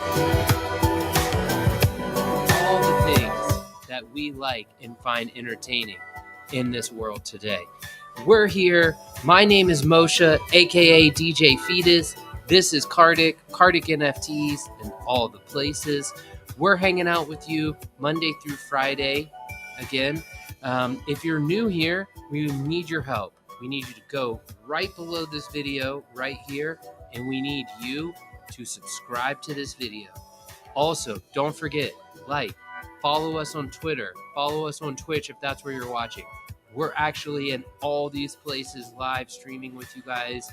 All the things that we like and find entertaining in this world today. We're here. My name is Moshe, aka DJ Fetus. This is Kronic NFTs in all the places. We're hanging out with you Monday through Friday again. If you're new here, we need your help. We need you to go right below this video right here, and we need you to subscribe to this video. Also, don't forget, follow us on Twitter, follow us on Twitch if that's where you're watching. We're actually in all these places live streaming with you guys,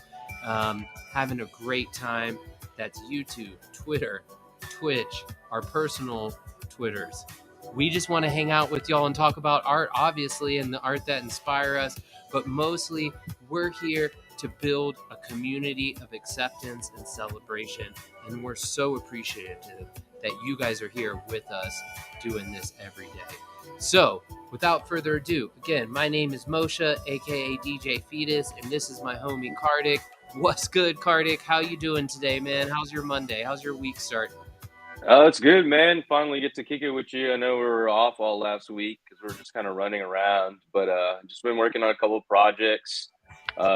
having a great time. That's YouTube, Twitter, Twitch, our personal Twitters. We just want to hang out with y'all and talk about art, obviously, and the art that inspire us. But mostly, we're here to build a community of acceptance and celebration. And we're so appreciative that you guys are here with us doing this every day. So, without further ado, again, my name is Moshe, aka DJ Fetus, and this is my homie Kronic. What's good, Kronic? How you doing today, man? How's your Monday? How's your week start? It's good, man. Finally get to kick it with you. I know we were off all last week because we are just kind of running around, but just been working on a couple of projects,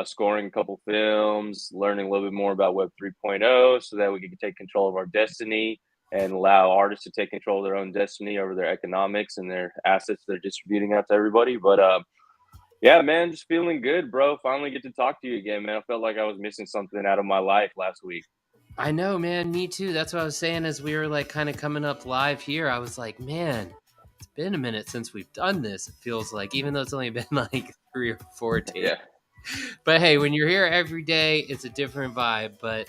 scoring a couple films, learning a little bit more about Web 3.0 so that we can take control of our destiny and allow artists to take control of their own destiny over their economics and their assets they're distributing out to everybody. But yeah, man, just feeling good, bro. Finally get to talk to you again, man. I felt like I was missing something out of my life last week. I know, man. Me too. That's what I was saying as we were like kind of coming up live here. I was like, man, it's been a minute since we've done this. It feels like, even though it's only been like 3 or 4 days. Yeah. But hey, when you're here every day, it's a different vibe. But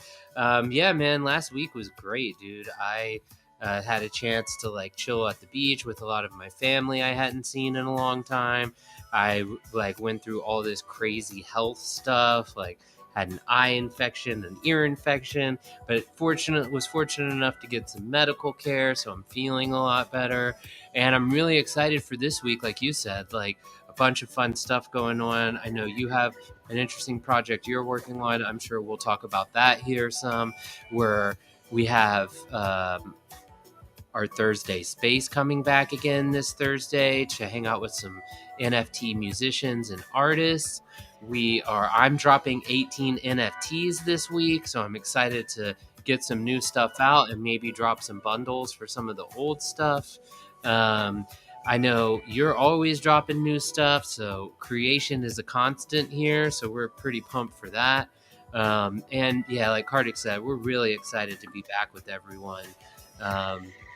yeah, man, last week was great, dude. I had a chance to like chill at the beach with a lot of my family I hadn't seen in a long time. I like went through all this crazy health stuff, like had an eye infection, an ear infection, but was fortunate enough to get some medical care, so I'm feeling a lot better. And I'm really excited for this week, like you said, like a bunch of fun stuff going on. I know you have an interesting project you're working on. I'm sure we'll talk about that here some, where we have our Thursday space coming back again this Thursday to hang out with some NFT musicians and artists. I'm dropping 18 NFTs this week, so I'm excited to get some new stuff out and maybe drop some bundles for some of the old stuff. I know you're always dropping new stuff, so creation is a constant here, so we're pretty pumped for that. And yeah, like Kronic said, we're really excited to be back with everyone.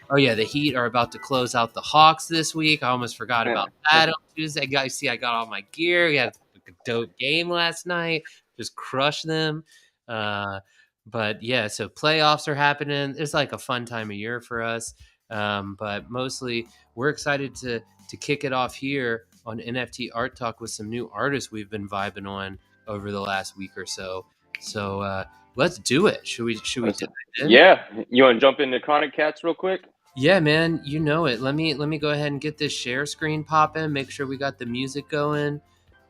Oh yeah, the Heat are about to close out the Hawks this week. I almost forgot about that on Tuesday. Guys, see, I got all my gear. We had a dope game last night. Just crushed them. But yeah, so playoffs are happening. It's like a fun time of year for us. But mostly we're excited to kick it off here on NFT Art Talk with some new artists we've been vibing on over the last week or so. So let's do it. Should we dive in? Yeah. You want to jump into Kronic Katz real quick? Yeah, man, you know it. Let me go ahead and get this share screen popping. Make sure we got the music going.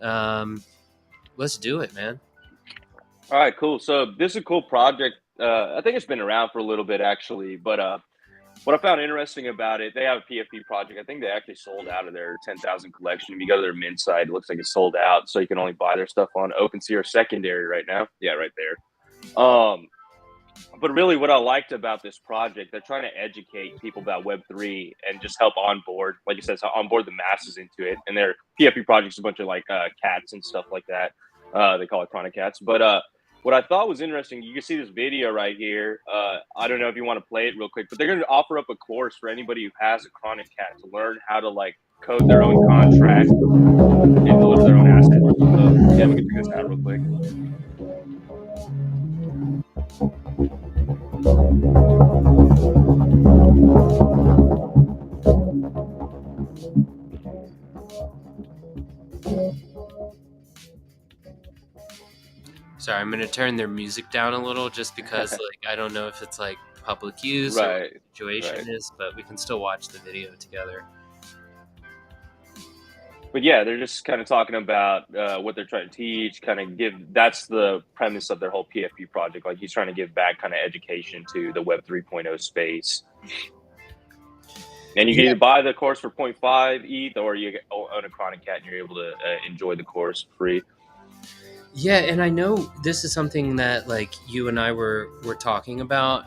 Let's do it, man. All right, cool. So this is a cool project. I think it's been around for a little bit actually, but what I found interesting about it, they have a PFP project. I think they actually sold out of their 10,000 collection. If you go to their mint site, it looks like it's sold out. So you can only buy their stuff on OpenSea or secondary right now. Yeah, right there. But really what I liked about this project, they're trying to educate people about Web3 and just help onboard, like you said, onboard the masses into it. And their PFP project is a bunch of like cats and stuff like that. They call it Kronic Katz. But what I thought was interesting, you can see this video right here. I don't know if you want to play it real quick, but they're going to offer up a course for anybody who has a Kronic Katz to learn how to like code their own contract and deliver their own assets. So, yeah, we can check this out real quick. Sorry, I'm going to turn their music down a little just because like I don't know if it's like public use or what the situation is, but we can still watch the video together. but yeah, they're just kind of talking about what they're trying to teach, kind of give. That's the premise of their whole PFP project. Like he's trying to give back kind of education to the Web 3.0 space. And you can Yeah. either buy the course for 0.5 ETH, or you own a Kronic Kat and you're able to enjoy the course free. Yeah, and I know this is something that like you and I were talking about.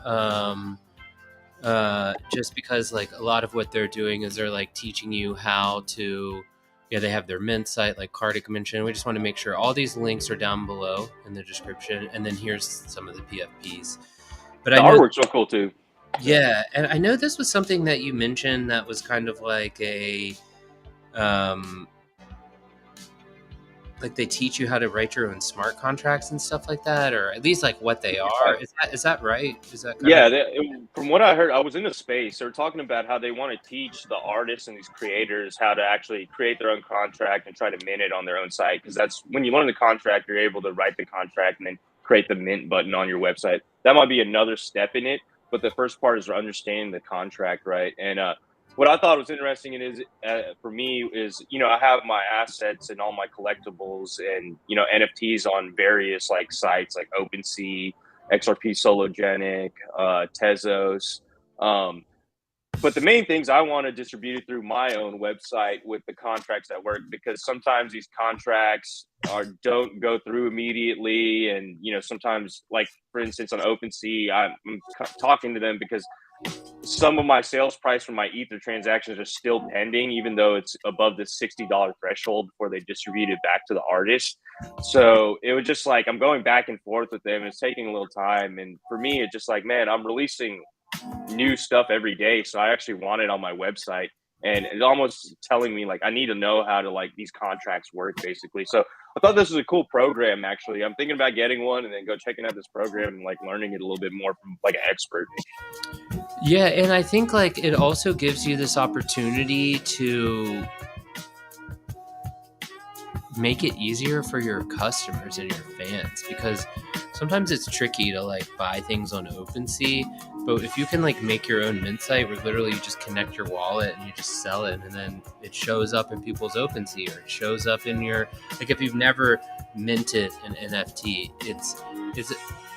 Just because like a lot of what they're doing is they're like teaching you how to, yeah, they have their mint site like Kartik mentioned. We just want to make sure all these links are down below in the description, and then here's some of the PFPs. But The I know, artwork's so cool too. yeah, and I know this was something that you mentioned that was kind of um, like they teach you how to write your own smart contracts and stuff like that, or at least like what they are. Is that right? Is that kind of? Yeah, from what I heard, I was in the space. They were talking about how they want to teach the artists and these creators how to actually create their own contract and try to mint it on their own site. Because that's when you learn the contract, you're able to write the contract and then create the mint button on your website. That might be another step in it, but the first part is understanding the contract, right? And what I thought was interesting for me is, I have my assets and all my collectibles and NFTs on various like sites like OpenSea, XRP Sologenic, Tezos. Um, but the main things I want to distribute it through my own website with the contracts that work, because sometimes these contracts don't go through immediately, and sometimes, like for instance on OpenSea, I'm talking to them because some of my sales price for my Ether transactions are still pending, even though it's above the $60 threshold before they distribute it back to the artist. So it was just like I'm going back and forth with them. It's taking a little time. And for me, it's just like, man, I'm releasing new stuff every day. So I actually want it on my website. And it's almost telling me like I need to know how to like these contracts work basically. So I thought this was a cool program actually. I'm thinking about getting one and then go checking out this program and like learning it a little bit more from like an expert. Yeah, and I think like it also gives you this opportunity to make it easier for your customers and your fans, because sometimes it's tricky to like buy things on OpenSea, but if you can like make your own mint site where literally you just connect your wallet and you just sell it, and then it shows up in people's OpenSea, or it shows up in your, like if you've never minted an NFT, it's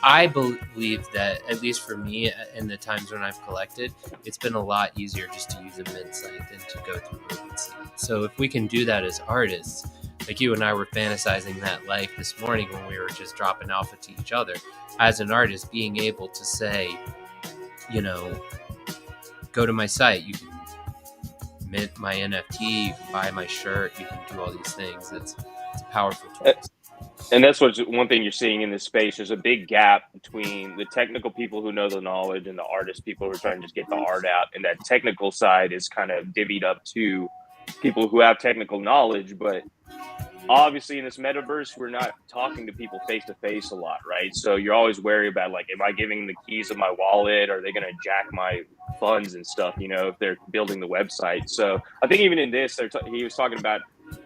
I believe that, at least for me in the times when I've collected, it's been a lot easier just to use a mint site than to go through OpenSea. So if we can do that as artists, like you and I were fantasizing that life this morning when we were just dropping alpha to each other, as an artist, being able to say, go to my site, you can mint my NFT, you can buy my shirt, you can do all these things. It's a powerful tool. And that's one thing you're seeing in this space. There's a big gap between the technical people who know the knowledge and the artist people who are trying to just get the art out. And that technical side is kind of divvied up to people who have technical knowledge. But obviously in this metaverse, we're not talking to people face to face a lot, right? So you're always wary about like, am I giving the keys of my wallet? Are they going to jack my funds and stuff, if they're building the website? So I think even in this, he was talking about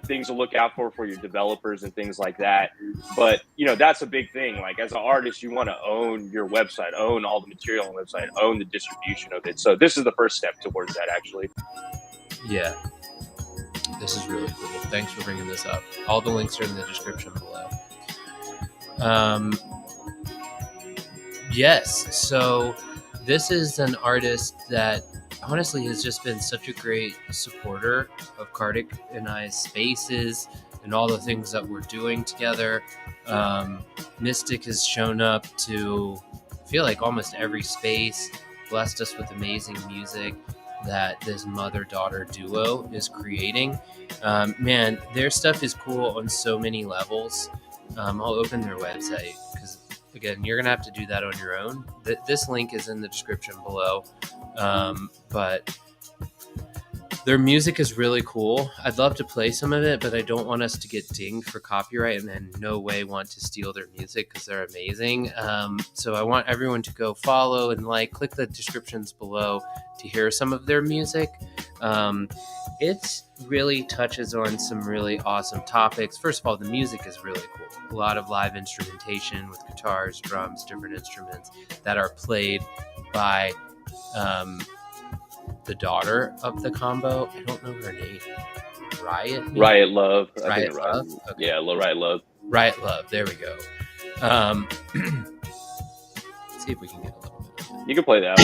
things to look out for your developers and things like that. But that's a big thing. Like as an artist, you want to own your website, own all the material on the website, own the distribution of it. So this is the first step towards that, actually. Yeah, this is really cool. Thanks for bringing this up. All the links are in the description below. Yes, so this is an artist that honestly has just been such a great supporter of Kartik and I's spaces and all the things that we're doing together. Mystic has shown up to, I feel like, almost every space, blessed us with amazing music that this mother-daughter duo is creating. Man, their stuff is cool on so many levels. I'll open their website because, again, you're going to have to do that on your own. This link is in the description below. But their music is really cool. I'd love to play some of it, but I don't want us to get dinged for copyright and in no way want to steal their music because they're amazing. So I want everyone to go follow and click the descriptions below to hear some of their music. It really touches on some really awesome topics. First of all, the music is really cool. A lot of live instrumentation with guitars, drums, different instruments that are played by the daughter of the combo. I don't know her name Riot? Maybe? Riot Love. I Riot think Love? Okay. Yeah, Riot Love. Riot Love. There we go. Let's see if we can get a little bit of it. You can play that.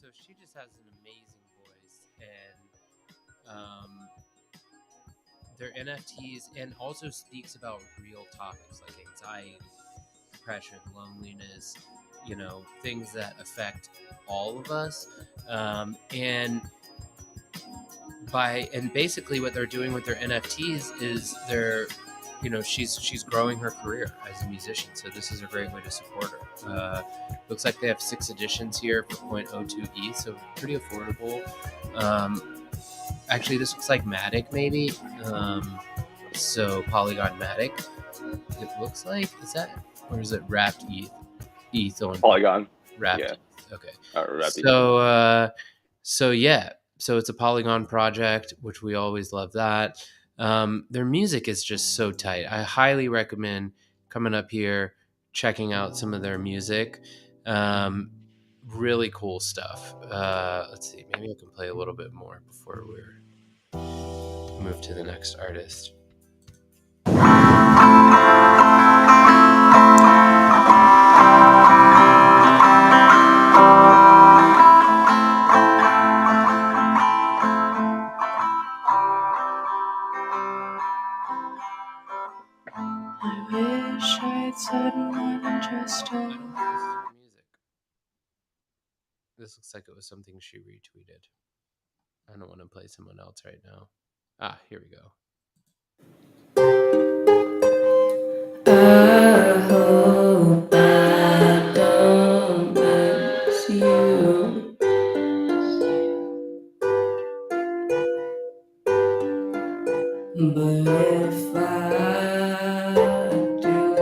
So she just has an amazing voice, and their NFTs, and also speaks about real topics like anxiety, depression, loneliness, things that affect all of us. And basically what they're doing with their NFTs is she's growing her career as a musician. So this is a great way to support her. Looks like they have 6 editions here for 0.02 ETH, so pretty affordable. Actually, this looks like Matic maybe. So Polygon Matic. It looks like, is that, or is it wrapped ETH? ETH on Polygon. Wrapped. Yeah. ETH. Okay. Wrapped So yeah. So it's a Polygon project, which we always love that. Their music is just so tight. I highly recommend coming up here, checking out some of their music. Really cool stuff. Let's see. Maybe I can play a little bit more before we move to the next artist. This looks like it was something she retweeted. I don't want to play someone else right now. Here we go. I hope I don't miss you. But if I do,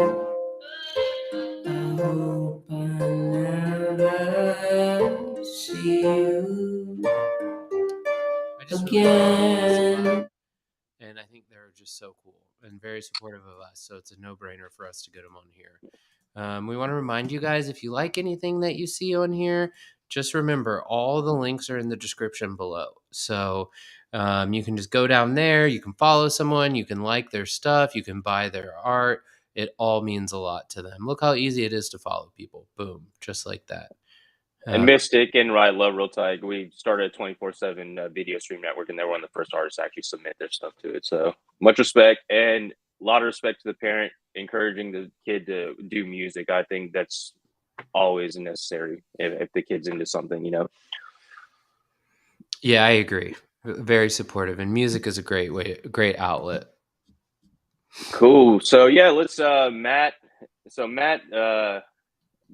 I hope I never see you again. And I think they're just so cool and very supportive of us. So it's a no-brainer for us to get them on here. We want to remind you guys, if you like anything that you see on here, just remember all the links are in the description below. So you can just go down there. You can follow someone. You can like their stuff. You can buy their art. It all means a lot to them. Look how easy it is to follow people. Boom. Just like that. And Mystic and Riot Love Real Tight. We started a 24/7 video stream network, and they were one of the first artists to actually submit their stuff to it. So much respect, and a lot of respect to the parent encouraging the kid to do music. I think that's always necessary if the kid's into something, Yeah, I agree. Very supportive, and music is a great outlet. Cool. So yeah, let's Matt. So Matt,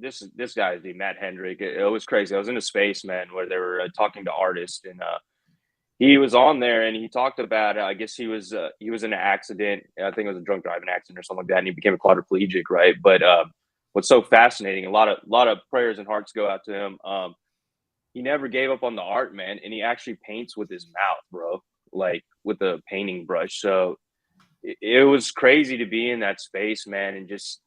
this guy, dude, Matt Hendrick. It was crazy. I was in a space, man, where they were talking to artists, and he was on there, and he talked about. I guess he was in an accident. I think it was a drunk driving accident or something like that, and he became a quadriplegic, right? But what's so fascinating? A lot of prayers and hearts go out to him. He never gave up on the art, man, and he actually paints with his mouth, bro, like with a painting brush. So it was crazy to be in that space, man, and just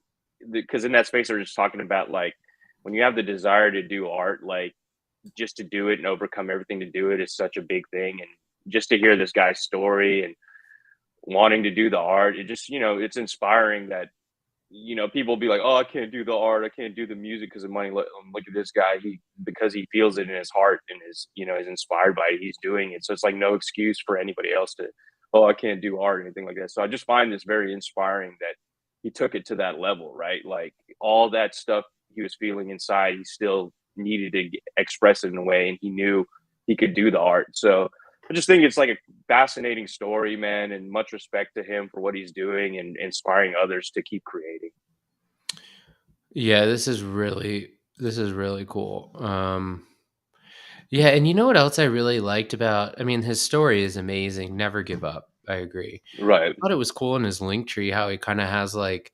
because in that space they're just talking about like when you have the desire to do art, like just to do it and overcome everything to do it is such a big thing. And just to hear this guy's story and wanting to do the art, it just it's inspiring that people be like, oh, I can't do the art, I can't do the music because of money. Look at this guy, because he feels it in his heart and is is inspired by it, he's doing it. So it's like no excuse for anybody else to, oh, I can't do art or anything like that. So I just find this very inspiring that he took it to that level, right? Like all that stuff he was feeling inside, he still needed to express it in a way, and he knew he could do the art. So I just think it's like a fascinating story, man, and much respect to him for what he's doing and inspiring others to keep creating. Yeah, this is really cool. Yeah, and you know what else I really liked about? I mean, his story is amazing. Never give up. I agree. Right. I thought it was cool in his link tree how he kind of has like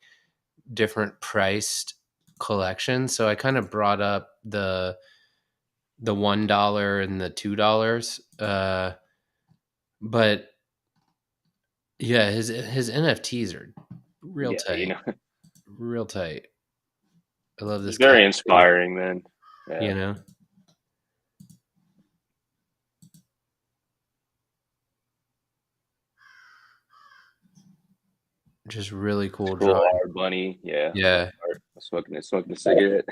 different priced collection. So I kind of brought up the $1 and the $2. But yeah, his NFTs are real Yeah, tight. Real tight. I love this it's very cat, inspiring, man. Yeah. you know? Just really cool Cool drawing. art, bunny. Yeah. Yeah. Smoking a cigarette.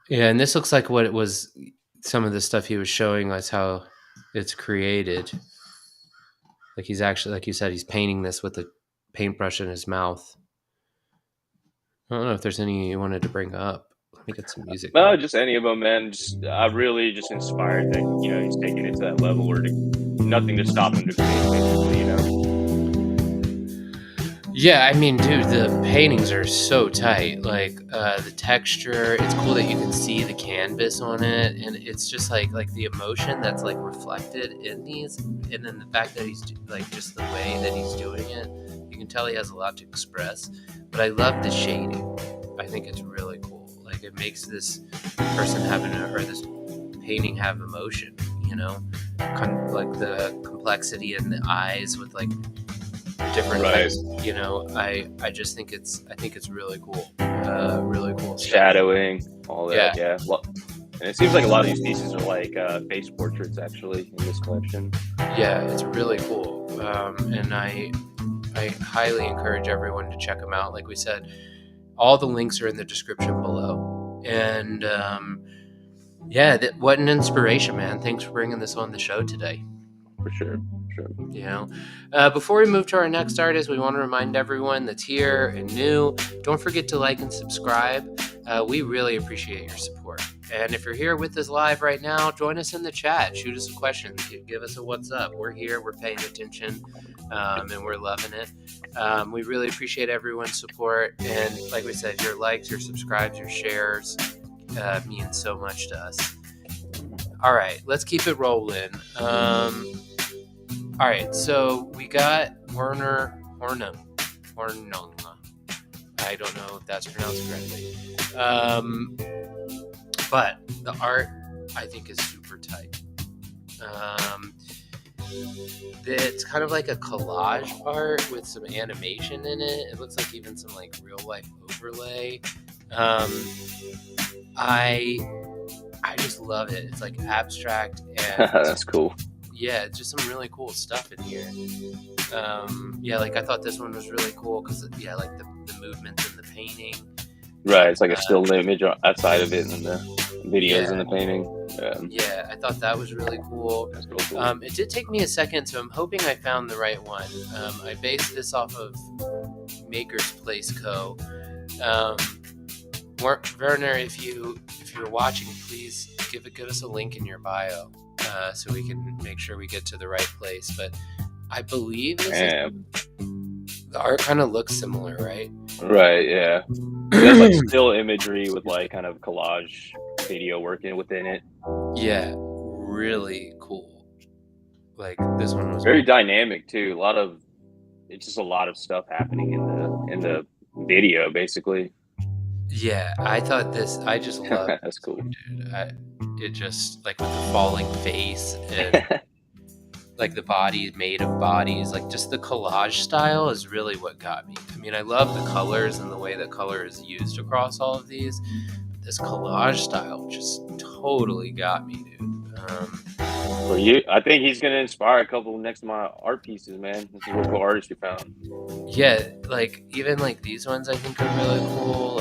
Yeah, and this looks like what it was, some of the stuff he was showing us how it's created. Like he's actually, like you said, he's painting this with a paintbrush in his mouth. I don't know if there's any you wanted to bring up. Let me get some music. No, just any of them, man. I really just inspired that, you know, he's taking it to that level where nothing to stop him to create, basically, you know? Yeah, I mean, dude, the paintings are so tight. Like the texture, it's cool that you can see the canvas on it, and it's just like the emotion that's like reflected in these, and then the fact that he's like just the way that he's doing it, you can tell he has a lot to express. But I love the shading. I think it's really cool. Like it makes this person or this painting have emotion. You know, kind of like the complexity in the eyes with like different types, you know. I think it's really cool. Really cool stuff. Shadowing, all that. Yeah. And it seems like a lot of these pieces are like face portraits actually in this collection. Yeah, it's really cool. And I highly encourage everyone to check them out. Like we said, all the links are in the description below. And yeah, what an inspiration, man. Thanks for bringing this on the show today. For sure. You know, before we move to our next artist, we want to remind everyone that's here and new, don't forget to like and subscribe. We really appreciate your support. And if you're here with us live right now, join us in the chat. Shoot us a question. Give us a what's up. We're here. We're paying attention, and we're loving it. We really appreciate everyone's support. And like we said, your likes, your subscribes, your shares mean so much to us. All right, let's keep it rolling. All right, so we got Werner Hornung. I don't know if that's pronounced correctly. But the art, I think, is super tight. It's kind of like a collage art with some animation in it. It looks like even some like real life overlay. I just love it. It's like abstract and that's cool. Yeah, it's just some really cool stuff in here. Yeah, like I thought this one was really cool because yeah, like the movements in the painting. Right, it's like a still image outside of it, and the videos in the painting. Yeah, I thought that was really cool. That's really cool. It did take me a second, so I'm hoping I found the right one. I based this off of Maker's Place Co. Werner, if you're watching, please give us a link in your bio so we can make sure we get to the right place. But I believe the art kind of looks similar, right? Right, yeah. That's like still imagery with like kind of collage video working within it. Yeah, really cool. Like this one was very dynamic too. It's just a lot of stuff happening in the video, basically. Yeah, I just love that's cool, dude. It just like with the falling face and like the body made of bodies, like just the collage style is really what got me. I mean, I love the colors and the way that color is used across all of these. But this collage style just totally got me, dude. I think he's gonna inspire a couple next to my art pieces, man. This is what cool artist you found. Yeah, like even like these ones I think are really cool.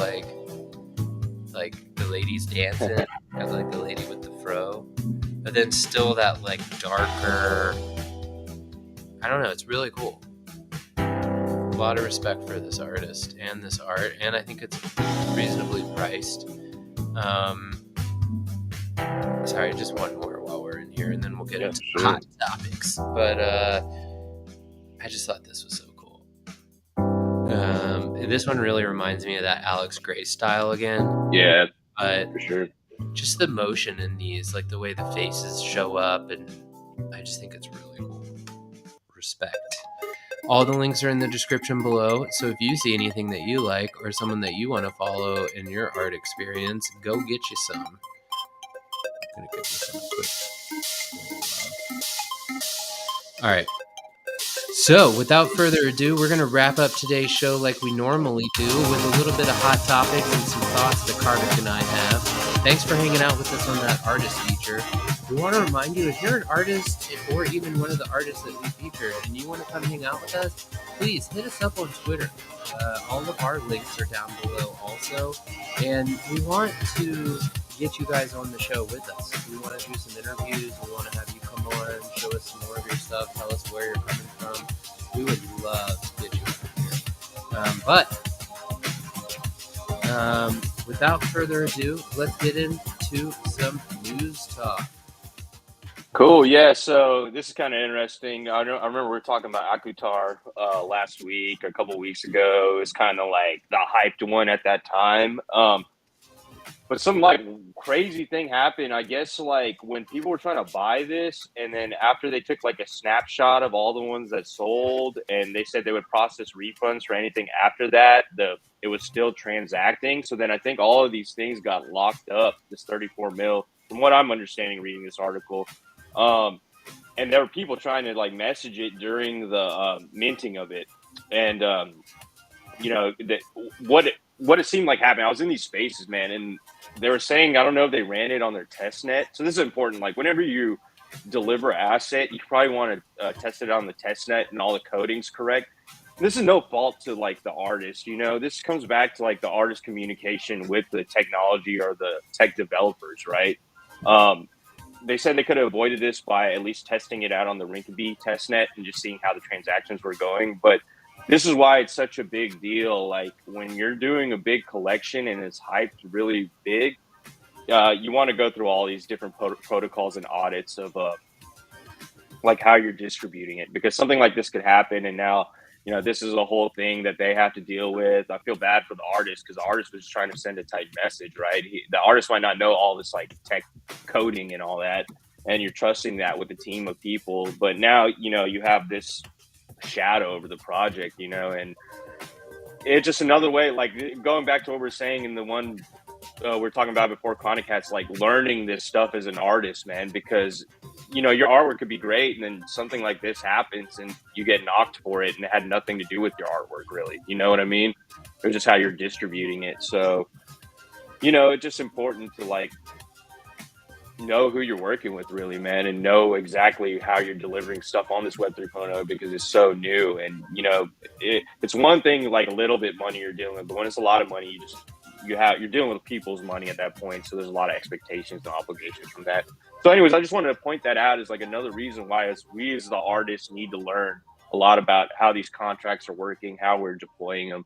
Like the lady's dancing, got like the lady with the fro, but then still that like darker. I don't know. It's really cool. A lot of respect for this artist and this art, and I think it's reasonably priced. Sorry, just one more while we're in here, and then we'll get into hot topics. But I just thought this was so cool. This one really reminds me of that Alex Gray style again. Yeah, but for sure. Just the motion in these, like the way the faces show up, and I just think it's really cool. Respect. All the links are in the description below. So if you see anything that you like or someone that you want to follow in your art experience, go get you some. I'm gonna get you some quick. All right. So, without further ado, we're going to wrap up today's show like we normally do with a little bit of hot topics and some thoughts that Kronic and I have. Thanks for hanging out with us on that artist feature. We want to remind you, if you're an artist or even one of the artists that we featured and you want to come hang out with us, please hit us up on Twitter. All of our links are down below also. And we want to get you guys on the show with us. We want to do some interviews. We want to have you come on, show us some more of your stuff, tell us where you're coming from. We would love to get you out here. Without further ado, let's get into some news talk. Cool. Yeah. So this is kind of interesting. I remember we were talking about AKUTAR last week, or a couple of weeks ago. It was kind of like the hyped one at that time. But some like crazy thing happened, I guess, like when people were trying to buy this, and then after they took like a snapshot of all the ones that sold, and they said they would process refunds for anything after that, it was still transacting. So then I think all of these things got locked up, this 34 mil, from what I'm understanding reading this article. And there were people trying to like message it during the minting of it. And, what it seemed like happened, I was in these spaces, man, and they were saying, I don't know if they ran it on their test net. So this is important. Like whenever you deliver asset, you probably want to test it on the test net and all the coding's correct. This is no fault to like the artist, this comes back to like the artist communication with the technology or the tech developers, right? They said they could have avoided this by at least testing it out on the Rinkeby testnet and just seeing how the transactions were going. But this is why it's such a big deal. Like when you're doing a big collection and it's hyped really big, you want to go through all these different protocols and audits of like how you're distributing it, because something like this could happen. And now, this is a whole thing that they have to deal with. I feel bad for the artist, because the artist was trying to send a tight message, right? The artist might not know all this like tech coding and all that, and you're trusting that with a team of people. But now, you have this shadow over the project, and it's just another way, like going back to what we're saying in the one we're talking about before, Kronic Katz, like learning this stuff as an artist, man, because your artwork could be great, and then something like this happens and you get knocked for it, and it had nothing to do with your artwork, really. You know what I mean? It was just how you're distributing it. So, it's just important to like know who you're working with, really, man, and know exactly how you're delivering stuff on this Web 3.0, because it's so new. And it's one thing like a little bit money you're dealing with, but when it's a lot of money, you're dealing with people's money at that point. So there's a lot of expectations and obligations from that. So anyways, I just wanted to point that out as like another reason why we as the artists need to learn a lot about how these contracts are working, how we're deploying them,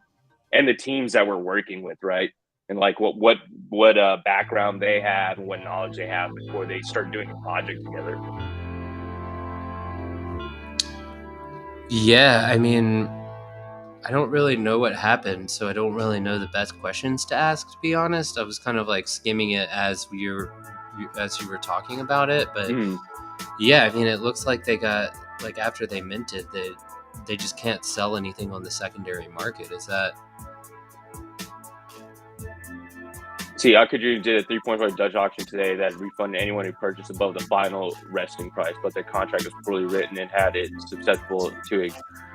and the teams that we're working with, right? And like what background they have and what knowledge they have before they start doing a project together. Yeah, I mean, I don't really know what happened, so I don't really know the best questions to ask, to be honest. I was kind of like skimming it as you were talking about it, but yeah, I mean, it looks like they got, like, after they minted, they just can't sell anything on the secondary market. Is that? See, AKUTAR did a 3.5 Dutch auction today that refunded anyone who purchased above the final resting price, but the contract was poorly written and had it susceptible to a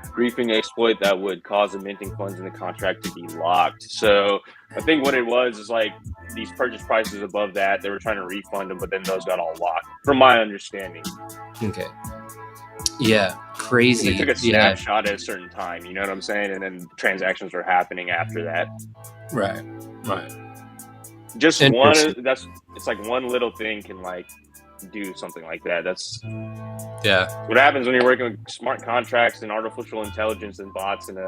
griefing exploit that would cause the minting funds in the contract to be locked. So I think what it was is like these purchase prices above that, they were trying to refund them, but then those got all locked, from my understanding. Okay. Yeah, crazy. They took a snapshot at a certain time, you know what I'm saying? And then transactions were happening after that. Right. Just one, it's like one little thing can like do something like that. That's what happens when you're working with smart contracts and artificial intelligence and bots and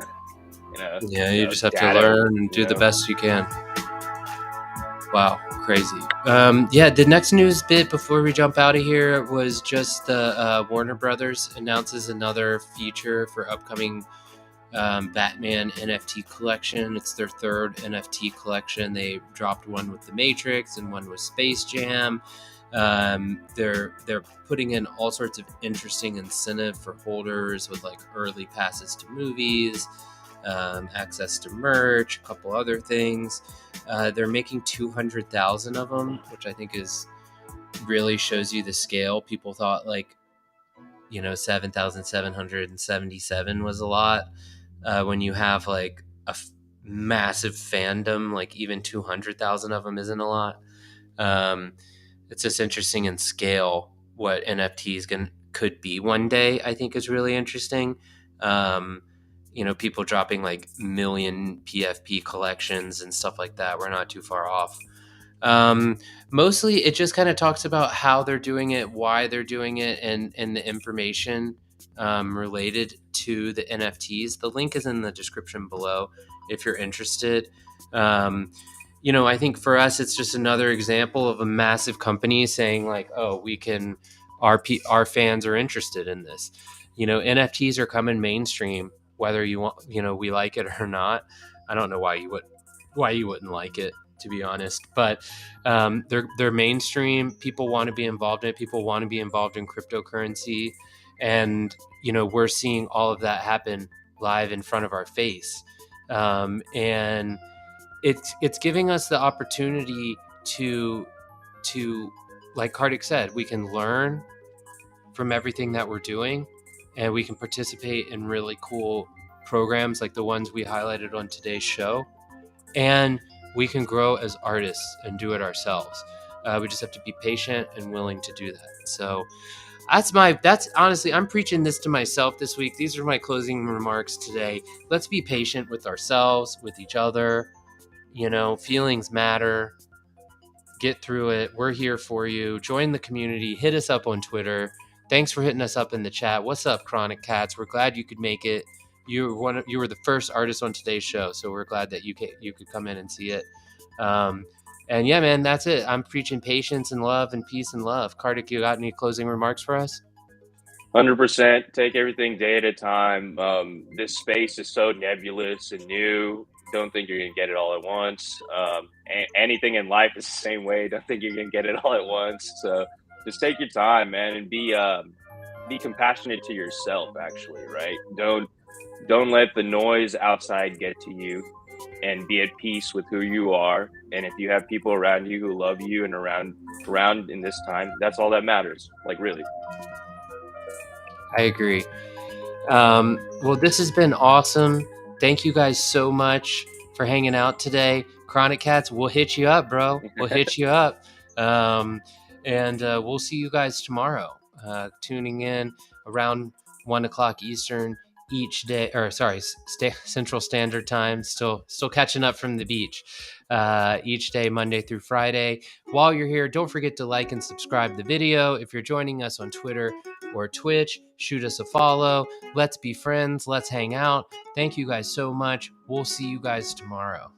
you just have to learn and do the best you can. Wow, crazy. The next news bit before we jump out of here was just the Warner Brothers announces another feature for upcoming Batman NFT collection. It's their third NFT collection. They dropped one with The Matrix and one with Space Jam. They're putting in all sorts of interesting incentive for holders with like early passes to movies, access to merch, a couple other things. They're making 200,000 of them, which I think is really shows you the scale. People thought like 7,777 was a lot. When you have like a massive fandom, like even 200,000 of them isn't a lot. It's just interesting in scale what NFTs could be one day. I think is really interesting. People dropping like million PFP collections and stuff like that. We're not too far off. Mostly it just kind of talks about how they're doing it, why they're doing it, and the information related to the NFTs. The link is in the description below if you're interested. I think for us, it's just another example of a massive company saying like, oh, our fans are interested in this. NFTs are coming mainstream, whether you want, we like it or not. I don't know why you wouldn't like it, to be honest, but they're mainstream. People want to be involved in it. People want to be involved in cryptocurrency, and we're seeing all of that happen live in front of our face, and it's giving us the opportunity to like Kartik said, we can learn from everything that we're doing, and we can participate in really cool programs like the ones we highlighted on today's show, and we can grow as artists and do it ourselves. We just have to be patient and willing to do that. So that's honestly, I'm preaching this to myself this week. These are my closing remarks today. Let's be patient with ourselves, with each other. Feelings matter. Get through it. We're here for you. Join the community. Hit us up on Twitter. Thanks for hitting us up in the chat. What's up, Kronic Katz? We're glad you could make it. You were the first artist on today's show, so we're glad that you could come in and see it. And yeah, man, that's it. I'm preaching patience and love and peace and love. Kartik, you got any closing remarks for us? 100%. Take everything day at a time. This space is so nebulous and new. Don't think you're going to get it all at once. Anything in life is the same way. Don't think you're going to get it all at once. So just take your time, man, and be compassionate to yourself. Actually, right? Don't let the noise outside get to you, and be at peace with who you are. And if you have people around you who love you and around in this time, that's all that matters. Like, really. I agree. Well, this has been awesome. Thank you guys so much for hanging out today. Kronic Katz, we'll hit you up, bro. We'll hit you up. And we'll see you guys tomorrow. Tuning in around 1 o'clock Eastern each day, Central Standard Time. Still catching up from the beach. Each day, Monday through Friday. While you're here, don't forget to like and subscribe the video. If you're joining us on Twitter or Twitch, shoot us a follow. Let's be friends. Let's hang out. Thank you guys so much. We'll see you guys tomorrow.